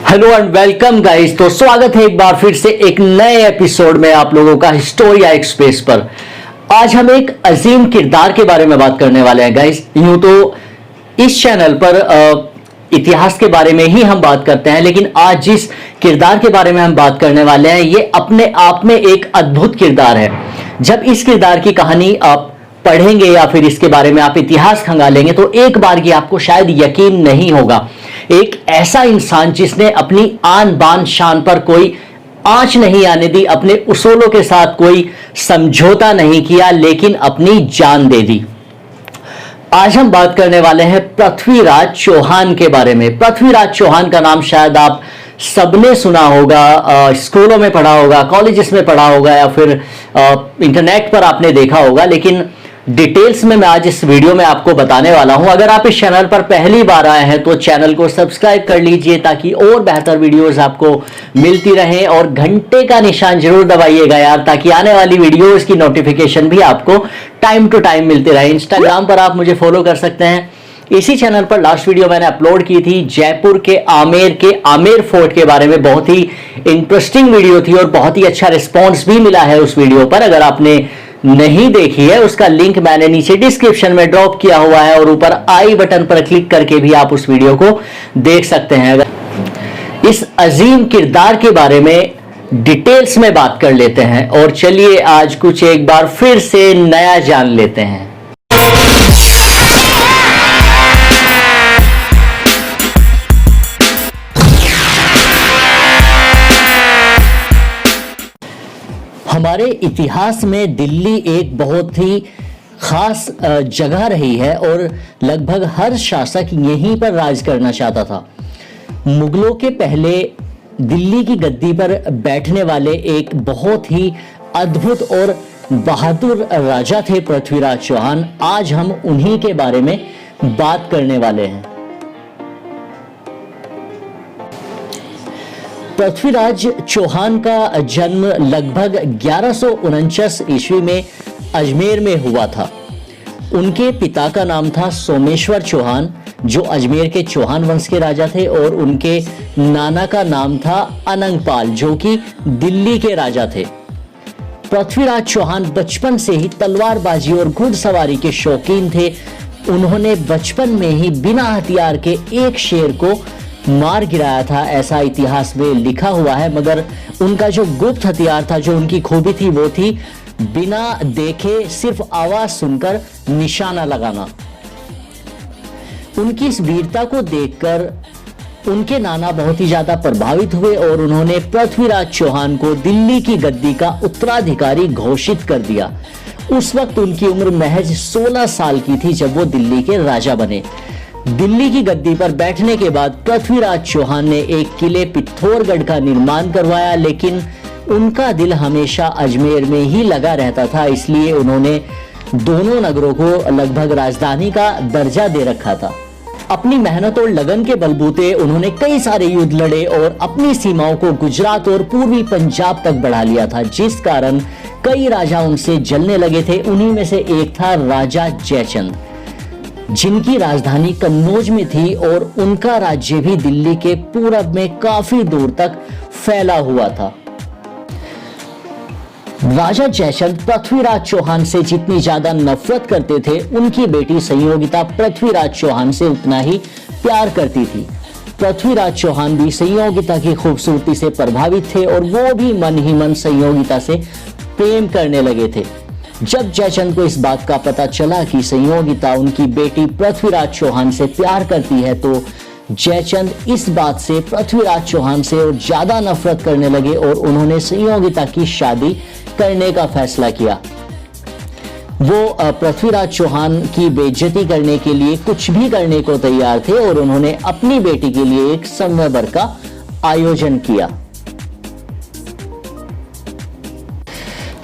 Hello and welcome guys. तो स्वागत है एक बार फिर से एक नए एपिसोड में आप लोगों का हिस्टोरिया एक्सप्रेस पर। आज हम एक अजीम किरदार के बारे में बात करने वाले हैं गाइस। यूं तो इस चैनल पर इतिहास के बारे में ही हम बात करते हैं, लेकिन आज जिस किरदार के बारे में हम बात करने वाले हैं ये अपने आप में एक अद्भुत किरदार है। जब इस किरदार की कहानी आप पढ़ेंगे या फिर इसके बारे में आप इतिहास खंगालेंगे तो एक बार की आपको शायद यकीन नहीं होगा। एक ऐसा इंसान जिसने अपनी आन बान शान पर कोई आंच नहीं आने दी, अपने उसूलों के साथ कोई समझौता नहीं किया, लेकिन अपनी जान दे दी। आज हम बात करने वाले हैं पृथ्वीराज चौहान के बारे में। पृथ्वीराज चौहान का नाम शायद आप सबने सुना होगा, स्कूलों में पढ़ा होगा, कॉलेजेस में पढ़ा होगा या फिर इंटरनेट पर आपने देखा होगा, लेकिन डिटेल्स में मैं आज इस वीडियो में आपको बताने वाला हूं। अगर आप इस चैनल पर पहली बार आए हैं तो चैनल को सब्सक्राइब कर लीजिए ताकि और बेहतर वीडियोस आपको मिलती रहें, और घंटे का निशान जरूर दबाइएगा यार, ताकि आने वाली वीडियोस की नोटिफिकेशन भी आपको टाइम टू टाइम मिलती रहे। इंस्टाग्राम पर आप मुझे फॉलो कर सकते हैं। इसी चैनल पर लास्ट वीडियो मैंने अपलोड की थी जयपुर के आमेर फोर्ट के बारे में। बहुत ही इंटरेस्टिंग वीडियो थी और बहुत ही अच्छा रिस्पॉन्स भी मिला है उस वीडियो पर। अगर आपने नहीं देखी है उसका लिंक मैंने नीचे डिस्क्रिप्शन में ड्रॉप किया हुआ है, और ऊपर आई बटन पर क्लिक करके भी आप उस वीडियो को देख सकते हैं। अगर इस अजीम किरदार के बारे में डिटेल्स में बात कर लेते हैं, और चलिए आज कुछ एक बार फिर से नया जान लेते हैं। हमारे इतिहास में दिल्ली एक बहुत ही खास जगह रही है और लगभग हर शासक यहीं पर राज करना चाहता था। मुगलों के पहले दिल्ली की गद्दी पर बैठने वाले एक बहुत ही अद्भुत और बहादुर राजा थे पृथ्वीराज चौहान। आज हम उन्हीं के बारे में बात करने वाले हैं। पृथ्वीराज चौहान का जन्म लगभग 1149 ईस्वी में अजमेर में हुआ था। उनके पिता का नाम था सोमेश्वर चौहान, जो अजमेर के चौहान वंश के राजा थे, और उनके नाना का नाम था अनंगपाल, जो कि दिल्ली के राजा थे। पृथ्वीराज चौहान बचपन से ही तलवारबाजी और घुड़सवारी के शौकीन थे। उन्होंने बचपन में ही बिना हथियार के एक शेर को मार गिराया था, ऐसा इतिहास में लिखा हुआ है। मगर उनका जो गुप्त हथियार था, जो उनकी खूबी थी, वो थी बिना देखे सिर्फ आवाज सुनकर निशाना लगाना। उनकी इस वीरता को देखकर उनके नाना बहुत ही ज्यादा प्रभावित हुए और उन्होंने पृथ्वीराज चौहान को दिल्ली की गद्दी का उत्तराधिकारी घोषित कर दिया। उस वक्त उनकी उम्र महज 16 साल की थी जब वो दिल्ली के राजा बने। दिल्ली की गद्दी पर बैठने के बाद पृथ्वीराज चौहान ने एक किले पिथौरगढ़ का निर्माण करवाया, लेकिन उनका दिल हमेशा अजमेर में ही लगा रहता था, इसलिए उन्होंने दोनों नगरों को लगभग राजधानी का दर्जा दे रखा था। अपनी मेहनत और लगन के बलबूते उन्होंने कई सारे युद्ध लड़े और अपनी सीमाओं को गुजरात और पूर्वी पंजाब तक बढ़ा लिया था, जिस कारण कई राजा उनसे जलने लगे थे। उन्हीं में से एक था राजा जयचंद, जिनकी राजधानी कन्नौज में थी और उनका राज्य भी दिल्ली के पूरब में काफी दूर तक फैला हुआ था। राजा जयचंद पृथ्वीराज चौहान से जितनी ज्यादा नफरत करते थे, उनकी बेटी संयोगिता पृथ्वीराज चौहान से उतना ही प्यार करती थी। पृथ्वीराज चौहान भी संयोगिता की खूबसूरती से प्रभावित थे और वो भी मन ही मन संयोगिता से प्रेम करने लगे थे। जब जयचंद को इस बात का पता चला कि संयोगिता उनकी बेटी पृथ्वीराज चौहान से प्यार करती है, तो जयचंद इस बात से पृथ्वीराज चौहान से और ज्यादा नफरत करने लगे और उन्होंने संयोगिता की शादी करने का फैसला किया। वो पृथ्वीराज चौहान की बेइज्जती करने के लिए कुछ भी करने को तैयार थे और उन्होंने अपनी बेटी के लिए एक संवयवर का आयोजन किया।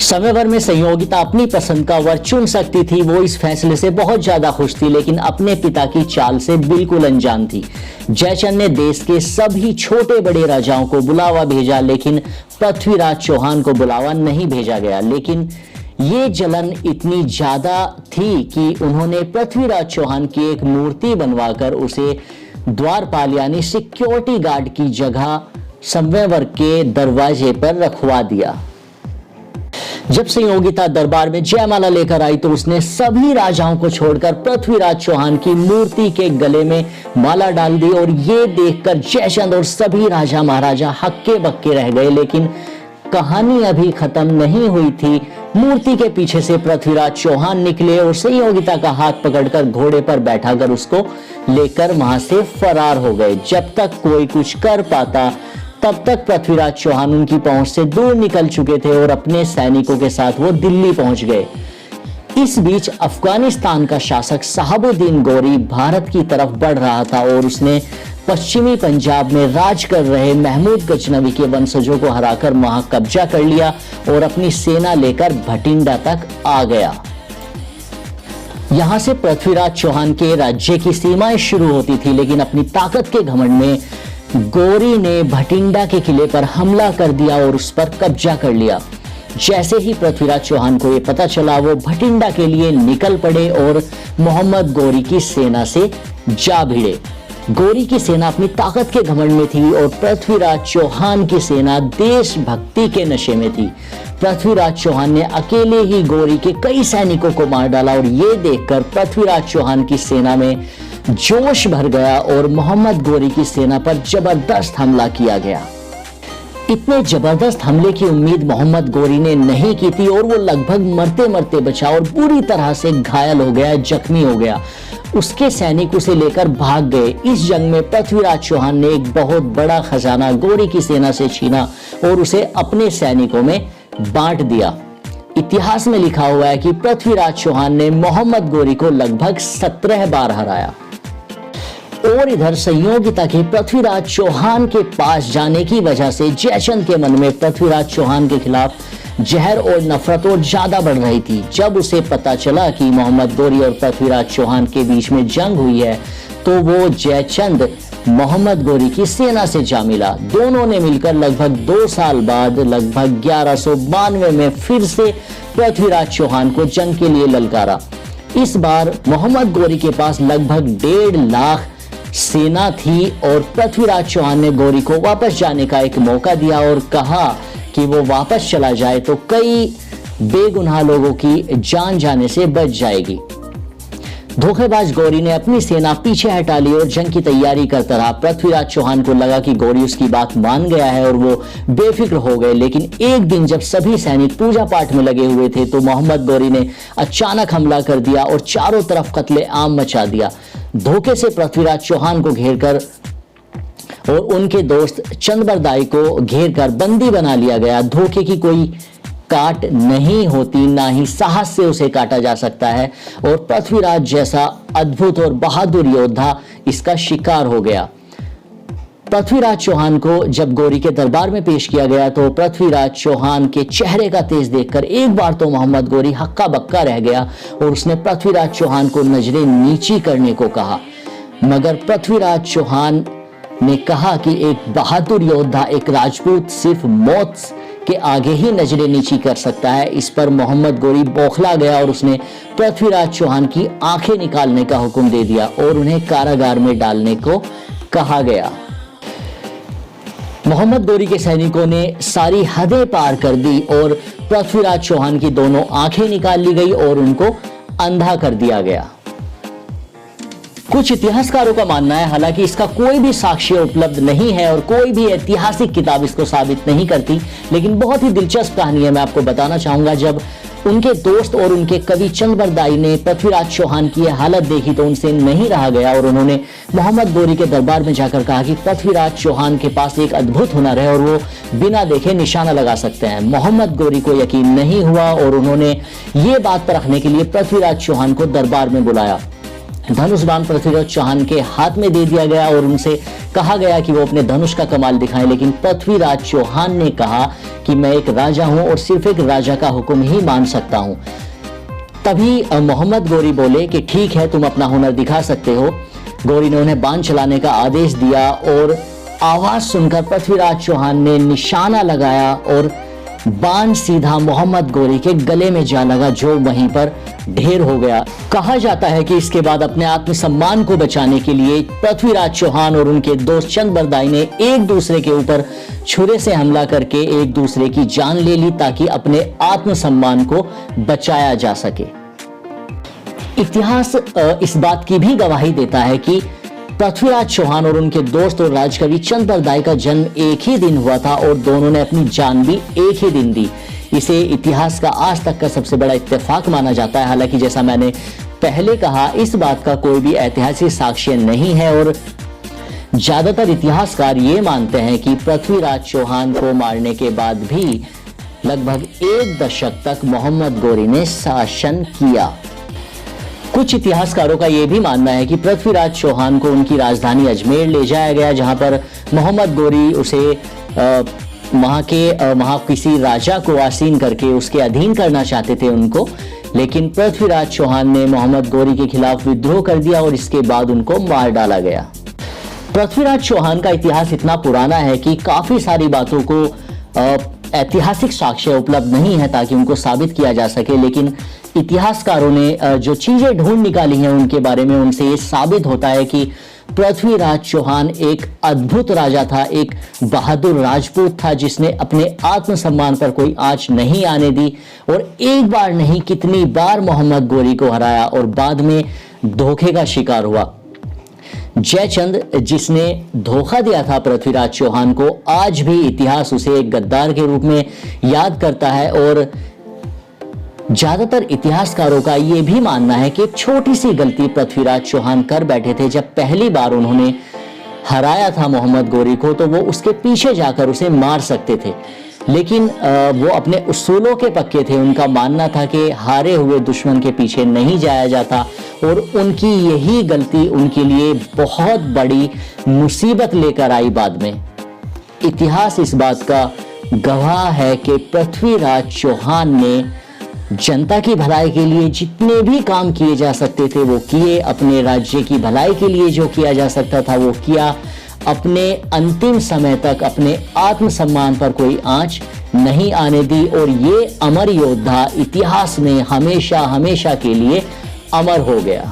संवयवर में संयोगिता अपनी पसंद का वर चुन सकती थी। वो इस फैसले से बहुत ज्यादा खुश थी, लेकिन अपने पिता की चाल से बिल्कुल अनजान थी। जयचंद ने देश के सभी छोटे बड़े राजाओं को बुलावा भेजा, लेकिन पृथ्वीराज चौहान को बुलावा नहीं भेजा गया। लेकिन ये जलन इतनी ज्यादा थी कि उन्होंने पृथ्वीराज चौहान की एक मूर्ति बनवाकर उसे द्वारपाल यानी सिक्योरिटी गार्ड की जगह संवयवर के दरवाजे पर रखवा दिया। जब संयोगिता दरबार में जयमाला लेकर आई तो उसने सभी राजाओं को छोड़कर पृथ्वीराज चौहान की मूर्ति के गले में माला डाल दी और ये देखकर जयचंद और सभी राजा महाराजा हक्के बक्के रह गए। लेकिन कहानी अभी खत्म नहीं हुई थी। मूर्ति के पीछे से पृथ्वीराज चौहान निकले और संयोगिता का हाथ पकड़कर घोड़े पर बैठाकर उसको लेकर वहां से फरार हो गए। जब तक कोई कुछ कर पाता तब तक पृथ्वीराज चौहान उनकी पहुंच से दूर निकल चुके थे और अपने सैनिकों के साथ वो दिल्ली पहुंच गए। इस बीच अफगानिस्तान का शासक शहाबुद्दीन गौरी भारत की तरफ बढ़ रहा था और उसने पश्चिमी पंजाब में राज कर रहे महमूद गजनवी के वंशजों को हराकर वहां कब्जा कर लिया और अपनी सेना लेकर भटिंडा तक आ गया। यहां से पृथ्वीराज चौहान के राज्य की सीमाएं शुरू होती थी, लेकिन अपनी ताकत के घमंड में गौरी ने भटिंडा के किले पर हमला कर दिया और उस पर कब्जा कर लिया। जैसे ही पृथ्वीराज चौहान को यह पता चला, वो भटिंडा के लिए निकल पड़े और मोहम्मद गौरी की सेना से जा भिड़े। गौरी की सेना अपनी ताकत के घमंड में थी और पृथ्वीराज चौहान की सेना देशभक्ति के नशे में थी। पृथ्वीराज चौहान ने अकेले ही गौरी के कई सैनिकों को मार डाला और ये देखकर पृथ्वीराज चौहान की सेना में जोश भर गया और मोहम्मद गौरी की सेना पर जबरदस्त हमला किया गया। इतने जबरदस्त हमले की उम्मीद मोहम्मद गौरी ने नहीं की थी और वो लगभग मरते मरते बचा और बुरी तरह से घायल हो गया, जख्मी हो गया। उसके सैनिक उसे लेकर भाग गए। इस जंग में पृथ्वीराज चौहान ने एक बहुत बड़ा खजाना गौरी की सेना से छीना और उसे अपने सैनिकों में बांट दिया। इतिहास में लिखा हुआ है कि पृथ्वीराज चौहान ने मोहम्मद गौरी को लगभग 17 बार हराया। और इधर संयोगिता के पृथ्वीराज चौहान के पास जाने की वजह से जयचंद के मन में पृथ्वीराज चौहान के खिलाफ जहर और नफरत और ज्यादा बढ़ रही थी। जब उसे पता चला कि मोहम्मद गौरी और पृथ्वीराज चौहान के बीच में जंग हुई है तो वो जयचंद मोहम्मद गौरी की सेना से जा मिला। दोनों ने मिलकर लगभग 2 साल बाद लगभग 1192 में फिर से पृथ्वीराज चौहान को जंग के लिए ललकारा। इस बार मोहम्मद गौरी के पास लगभग 1.5 लाख सेना थी और पृथ्वीराज चौहान ने गौरी को वापस जाने का एक मौका दिया और कहा कि वो वापस चला जाए तो कई बेगुनाह लोगों की जान जाने से बच जाएगी। धोखेबाज गौरी ने अपनी सेना पीछे हटा ली और जंग की तैयारी करता रहा। पृथ्वीराज चौहान को लगा कि गौरी उसकी बात मान गया है और वो बेफिक्र हो गए। लेकिन एक दिन जब सभी सैनिक पूजा पाठ में लगे हुए थे तो मोहम्मद गौरी ने अचानक हमला कर दिया और चारों तरफ कत्ले आम मचा दिया। धोखे से पृथ्वीराज चौहान को घेरकर और उनके दोस्त चंदबरदाई को घेरकर बंदी बना लिया गया। धोखे की कोई काट नहीं होती, ना ही साहस से उसे काटा जा सकता है और पृथ्वीराज जैसा अद्भुत और बहादुर योद्धा इसका शिकार हो गया। पृथ्वीराज चौहान को जब गौरी के दरबार में पेश किया गया तो पृथ्वीराज चौहान के चेहरे का तेज देखकर एक बार तो मोहम्मद गौरी हक्का बक्का रह गया और उसने पृथ्वीराज चौहान को नजरें नीची करने को कहा। मगर पृथ्वीराज चौहान ने कहा कि एक बहादुर योद्धा, एक राजपूत सिर्फ मौत के आगे ही नजरें नीची कर सकता है। इस पर मोहम्मद गौरी बौखला गया और उसने पृथ्वीराज चौहान की आंखें निकालने का हुक्म दे दिया और उन्हें कारागार में डालने को कहा गया। मोहम्मद गौरी के सैनिकों ने सारी हदें पार कर दी और पृथ्वीराज चौहान की दोनों आंखें निकाल ली गई और उनको अंधा कर दिया गया। कुछ इतिहासकारों का मानना है, हालांकि इसका कोई भी साक्ष्य उपलब्ध नहीं है और कोई भी ऐतिहासिक किताब इसको साबित नहीं करती, लेकिन बहुत ही दिलचस्प कहानी है, मैं आपको बताना चाहूंगा। जब उनके दोस्त और उनके कवि चंदबरदाई ने पृथ्वीराज चौहान की हालत देखी तो उनसे नहीं रहा गया और उन्होंने मोहम्मद गौरी के दरबार में जाकर कहा कि पृथ्वीराज चौहान के पास एक अद्भुत हुनर है और वो बिना देखे निशाना लगा सकते हैं। मोहम्मद गौरी को यकीन नहीं हुआ और उन्होंने ये बात परखने के लिए पृथ्वीराज चौहान को दरबार में बुलाया। धनुष बाण पृथ्वीराज चौहान के हाथ में दे दिया गया और उनसे कहा गया कि वो अपने धनुष का कमाल दिखाएं, लेकिन पृथ्वीराज चौहान ने कहा कि मैं एक राजा हूं और सिर्फ एक राजा का हुक्म ही मान सकता हूं। तभी मोहम्मद गौरी बोले कि ठीक है, तुम अपना हुनर दिखा सकते हो। गौरी ने उन्हें बाण चलाने का आदेश दिया और आवाज सुनकर पृथ्वीराज चौहान ने निशाना लगाया और बाण सीधा मोहम्मद गोरी के गले में जा लगा, जो वहीं पर ढेर हो गया। कहा जाता है कि इसके बाद अपने आत्मसम्मान को बचाने के लिए पृथ्वीराज चौहान और उनके दोस्त चंद बरदाई ने एक दूसरे के ऊपर छुरे से हमला करके एक दूसरे की जान ले ली, ताकि अपने आत्मसम्मान को बचाया जा सके। इतिहास इस बात की भी गवाही देता है कि पृथ्वीराज चौहान और उनके दोस्त और राजकवि चंद बरदाई का जन्म एक ही दिन हुआ था और दोनों ने अपनी जान भी एक ही दिन दी। इसे इतिहास का आज तक का सबसे बड़ा इत्तेफाक माना जाता है। हालांकि जैसा मैंने पहले कहा, इस बात का कोई भी ऐतिहासिक साक्ष्य नहीं है और ज्यादातर इतिहासकार ये मानते हैं कि पृथ्वीराज चौहान को मारने के बाद भी लगभग 1 दशक तक मोहम्मद गोरी ने शासन किया। कुछ इतिहासकारों का यह भी मानना है कि पृथ्वीराज चौहान को उनकी राजधानी अजमेर ले जाया गया, जहां पर मोहम्मद गोरी उसे वहां किसी राजा को आसीन करके उसके अधीन करना चाहते थे उनको, लेकिन पृथ्वीराज चौहान ने मोहम्मद गोरी के खिलाफ विद्रोह कर दिया और इसके बाद उनको मार डाला गया। पृथ्वीराज चौहान का इतिहास इतना पुराना है कि काफी सारी बातों को ऐतिहासिक साक्ष्य उपलब्ध नहीं है ताकि उनको साबित किया जा सके, लेकिन इतिहासकारों ने जो चीजें ढूंढ निकाली हैं उनके बारे में, उनसे ये साबित होता है कि पृथ्वीराज चौहान एक अद्भुत राजा था, एक बहादुर राजपूत था जिसने अपने आत्मसम्मान पर कोई आंच नहीं आने दी और एक बार नहीं कितनी बार मोहम्मद गोरी को हराया और बाद में धोखे का शिकार हुआ। जयचंद, जिसने धोखा दिया था पृथ्वीराज चौहान को, आज भी इतिहास उसे एक गद्दार के रूप में याद करता है और ज्यादातर इतिहासकारों का यह भी मानना है कि एक छोटी सी गलती पृथ्वीराज चौहान कर बैठे थे। जब पहली बार उन्होंने हराया था मोहम्मद गोरी को, तो वो उसके पीछे जाकर उसे मार सकते थे, लेकिन वो अपने उसूलों के पक्के थे। उनका मानना था कि हारे हुए दुश्मन के पीछे नहीं जाया जाता और उनकी यही गलती उनके लिए बहुत बड़ी मुसीबत लेकर आई बाद में। इतिहास इस बात का गवाह है कि पृथ्वीराज चौहान ने जनता की भलाई के लिए जितने भी काम किए जा सकते थे वो किए, अपने राज्य की भलाई के लिए जो किया जा सकता था वो किया, अपने अंतिम समय तक अपने आत्मसम्मान पर कोई आंच नहीं आने दी और ये अमर योद्धा इतिहास में हमेशा हमेशा के लिए अमर हो गया।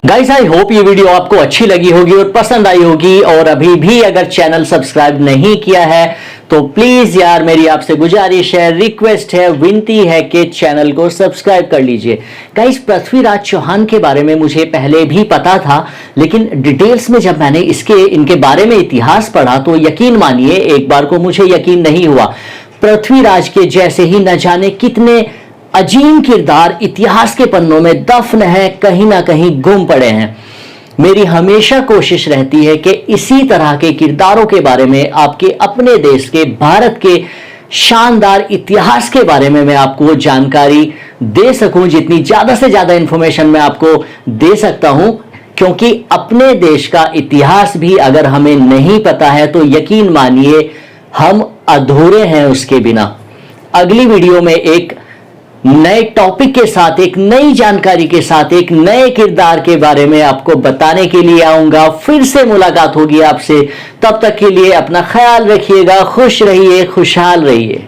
गाइस, आई होप ये वीडियो आपको अच्छी लगी होगी और पसंद आई होगी, और अभी भी अगर चैनल सब्सक्राइब नहीं किया है तो प्लीज यार मेरी आपसे गुजारिश है, रिक्वेस्ट है, विनती है कि चैनल को सब्सक्राइब कर लीजिए। गाइस, पृथ्वीराज चौहान के बारे में मुझे पहले भी पता था, लेकिन डिटेल्स में जब मैंने इनके बारे में इतिहास पढ़ा तो यकीन मानिए एक बार को मुझे यकीन नहीं हुआ। पृथ्वीराज के जैसे ही न जाने कितने अजीम किरदार इतिहास के पन्नों में दफन है, कहीं ना कहीं गुम पड़े हैं। मेरी हमेशा कोशिश रहती है कि इसी तरह के किरदारों के बारे में, आपके अपने देश के, भारत के शानदार इतिहास के बारे में मैं आपको जानकारी दे सकूं, जितनी ज्यादा से ज्यादा इंफॉर्मेशन मैं आपको दे सकता हूं, क्योंकि अपने देश का इतिहास भी अगर हमें नहीं पता है तो यकीन मानिए हम अधूरे हैं उसके बिना। अगली वीडियो में एक नए टॉपिक के साथ, एक नई जानकारी के साथ, एक नए किरदार के बारे में आपको बताने के लिए आऊंगा। फिर से मुलाकात होगी आपसे, तब तक के लिए अपना ख्याल रखिएगा, खुश रहिए, खुशहाल रहिए।